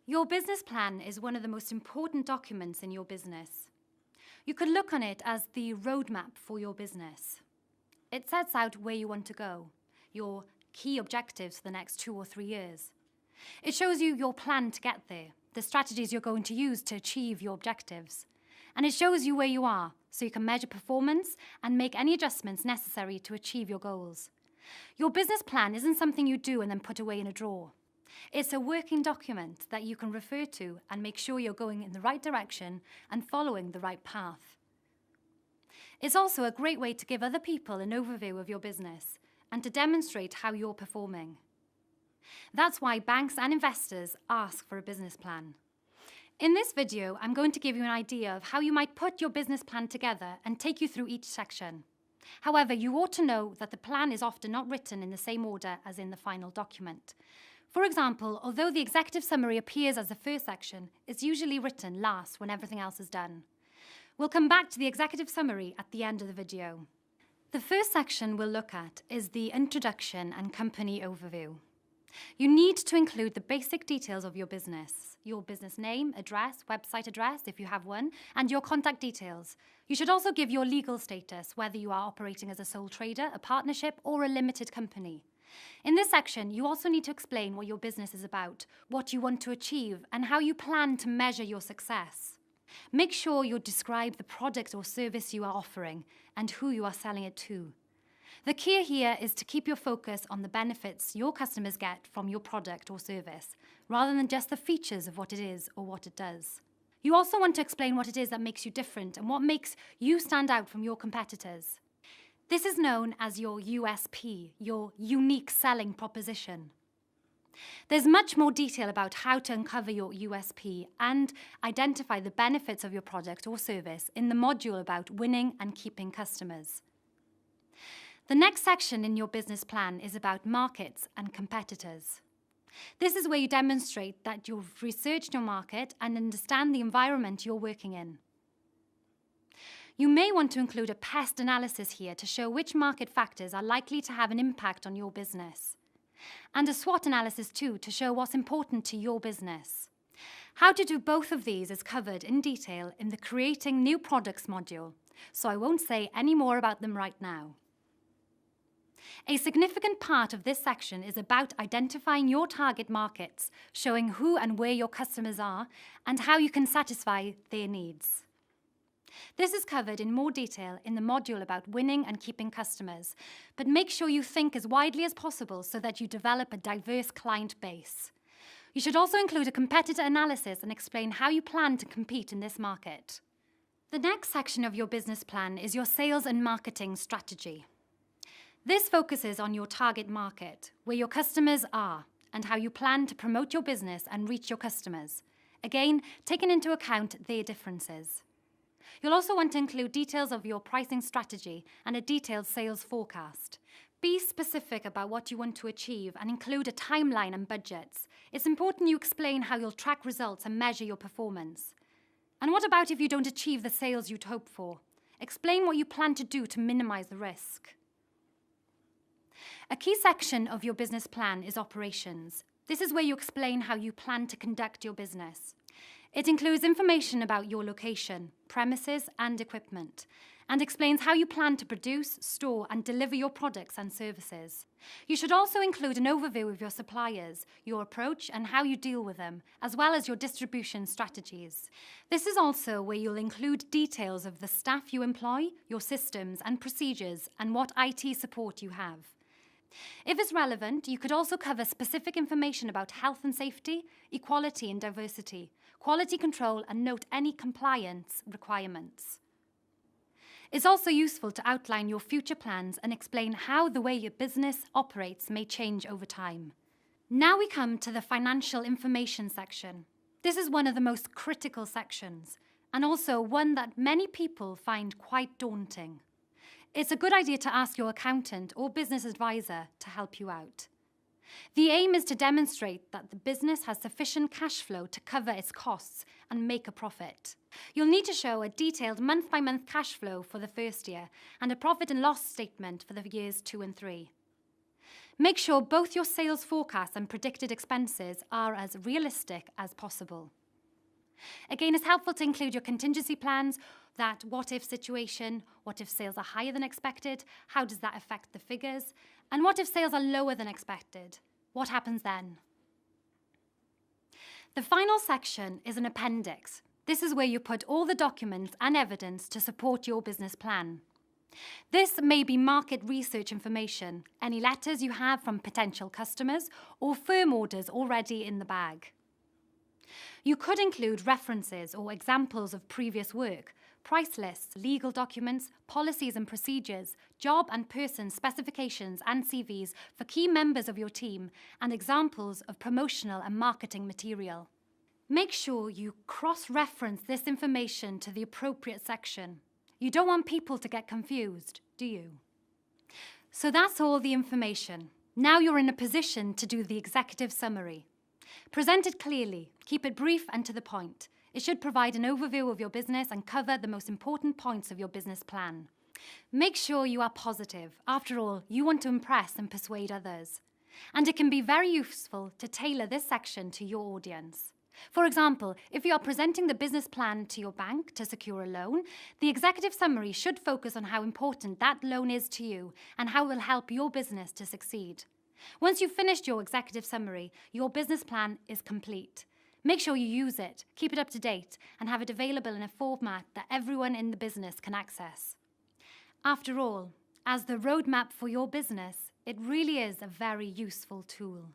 Your business plan is one of the most important documents in your business. You could look on it as the roadmap for your business. It sets out where you want to go, your key objectives for the next 2 or 3 years. It shows you your plan to get there, the strategies you're going to use to achieve your objectives. And it shows you where you are, so you can measure performance and make any adjustments necessary to achieve your goals. Your business plan isn't something you do and then put away in a drawer. It's a working document that you can refer to and make sure you're going in the right direction and following the right path. It's also a great way to give other people an overview of your business and to demonstrate how you're performing. That's why banks and investors ask for a business plan. In this video, I'm going to give you an idea of how you might put your business plan together and take you through each section. However, you ought to know that the plan is often not written in the same order as in the final document. For example, although the executive summary appears as the first section, it's usually written last when everything else is done. We'll come back to the executive summary at the end of the video. The first section we'll look at is the introduction and company overview. You need to include the basic details of your business name, address, website address if you have one, and your contact details. You should also give your legal status, whether you are operating as a sole trader, a partnership, or a limited company. In this section, you also need to explain what your business is about, what you want to achieve, and how you plan to measure your success. Make sure you describe the product or service you are offering and who you are selling it to. The key here is to keep your focus on the benefits your customers get from your product or service, rather than just the features of what it is or what it does. You also want to explain what it is that makes you different and what makes you stand out from your competitors. This is known as your USP, your unique selling proposition. There's much more detail about how to uncover your USP and identify the benefits of your product or service in the module about winning and keeping customers. The next section in your business plan is about markets and competitors. This is where you demonstrate that you've researched your market and understand the environment you're working in. You may want to include a pest analysis here to show which market factors are likely to have an impact on your business. And a SWOT analysis too, to show what's important to your business. How to do both of these is covered in detail in the Creating New Products module, so I won't say any more about them right now. A significant part of this section is about identifying your target markets, showing who and where your customers are, and how you can satisfy their needs. This is covered in more detail in the module about winning and keeping customers, but make sure you think as widely as possible so that you develop a diverse client base. You should also include a competitor analysis and explain how you plan to compete in this market. The next section of your business plan is your sales and marketing strategy. This focuses on your target market, where your customers are, and how you plan to promote your business and reach your customers. Again, taking into account their differences. You'll also want to include details of your pricing strategy and a detailed sales forecast. Be specific about what you want to achieve and include a timeline and budgets. It's important you explain how you'll track results and measure your performance. And what about if you don't achieve the sales you'd hope for? Explain what you plan to do to minimize the risk. A key section of your business plan is operations. This is where you explain how you plan to conduct your business. It includes information about your location, premises, and equipment, and explains how you plan to produce, store, and deliver your products and services. You should also include an overview of your suppliers, your approach, and how you deal with them, as well as your distribution strategies. This is also where you'll include details of the staff you employ, your systems and procedures, and what IT support you have. If it's relevant, you could also cover specific information about health and safety, equality and diversity, quality control, and note any compliance requirements. It's also useful to outline your future plans and explain how the way your business operates may change over time. Now we come to the financial information section. This is one of the most critical sections, and also one that many people find quite daunting. It's a good idea to ask your accountant or business advisor to help you out. The aim is to demonstrate that the business has sufficient cash flow to cover its costs and make a profit. You'll need to show a detailed month-by-month cash flow for the first year and a profit and loss statement for the years 2 and 3. Make sure both your sales forecasts and predicted expenses are as realistic as possible. Again, it's helpful to include your contingency plans, that what-if situation, what if sales are higher than expected, how does that affect the figures, and what if sales are lower than expected, what happens then? The final section is an appendix. This is where you put all the documents and evidence to support your business plan. This may be market research information, any letters you have from potential customers, or firm orders already in the bag. You could include references or examples of previous work, price lists, legal documents, policies and procedures, job and person specifications and CVs for key members of your team, and examples of promotional and marketing material. Make sure you cross-reference this information to the appropriate section. You don't want people to get confused, do you? So that's all the information. Now you're in a position to do the executive summary. Present it clearly, keep it brief and to the point. It should provide an overview of your business and cover the most important points of your business plan. Make sure you are positive. After all, you want to impress and persuade others. And it can be very useful to tailor this section to your audience. For example, if you are presenting the business plan to your bank to secure a loan, the executive summary should focus on how important that loan is to you and how it will help your business to succeed. Once you've finished your executive summary, your business plan is complete. Make sure you use it, keep it up to date, and have it available in a format that everyone in the business can access. After all, as the roadmap for your business, it really is a very useful tool.